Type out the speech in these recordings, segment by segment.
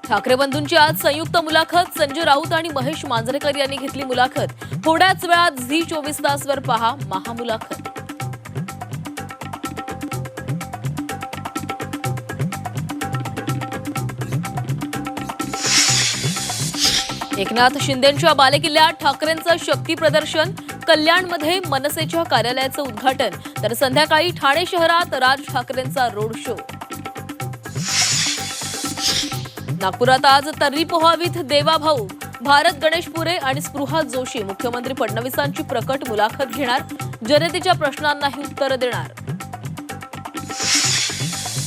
ठाकरे बंधूंची आज संयुक्त मुलाखत. संजय राऊत आणि महेश मांजरेकर यांनी घेतली मुलाखत. थोड्याच वेळात झी 24 तासवर पहा महामुलाखत. एकनाथ शिंदेंच्या बालेकिल्ल्यात ठाकरेंचं शक्ती प्रदर्शन. कल्याणमध्ये मनसेच्या कार्यालयाचं उद्घाटन. तर संध्याकाळी ठाणे शहरात राज ठाकरेंचा रोड शो. नागपुरात आज तर्री पोहा विथ देवाभाऊ. भारत गणेशपुरे आणि स्पृहा जोशी मुख्यमंत्री फडणवीसांची प्रकट मुलाखत घेणार. जनतेच्या प्रश्नांनाही उत्तर देणार.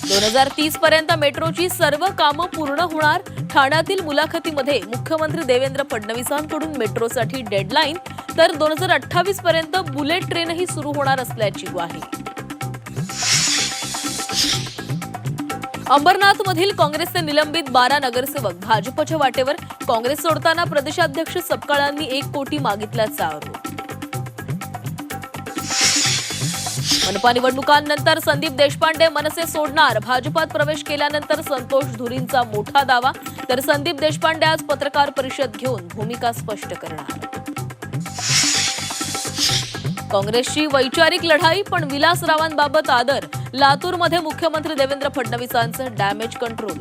2030 पर्यंत मेट्रोची सर्व कामं पूर्ण होणार. ठाण्यातील मुलाखतीमध्ये मुख्यमंत्री देवेंद्र फडणवीसांकडून मेट्रोसाठी डेडलाईन. तर 2028 पर्यंत बुलेट ट्रेनही सुरू होणार असल्याची ग्वाही. अंबरनाथमधील काँग्रेसचे निलंबित 12 नगरसेवक भाजपच्या वाटेवर. काँग्रेस सोडताना प्रदेशाध्यक्ष सपकाळांनी 1 कोटी मागितल्याचा आरोप. मनपा निवडणुकांनंतर संदीप देशपांडे मनसे सोडणार. भाजपात प्रवेश केल्यानंतर संतोष धुरींचा मोठा दावा. तर संदीप देशपांडे आज पत्रकार परिषद घेऊन भूमिका स्पष्ट करणार. काँग्रेसची वैचारिक लढाई पण विलासरावांबाबत आदर. लातूरमध्ये मुख्यमंत्री देवेंद्र फडणवीसांचं डॅमेज कंट्रोल.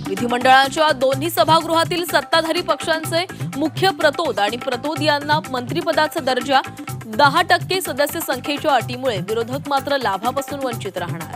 विधिमंडळाच्या दोन्ही सभागृहातील सत्ताधारी पक्षांचे मुख्य प्रतोद आणि प्रतोद यांना मंत्रिपदाचा दर्जा. 10% सदस्य संख्येच्या अटीमुळे विरोधक मात्र लाभापासून वंचित राहणार.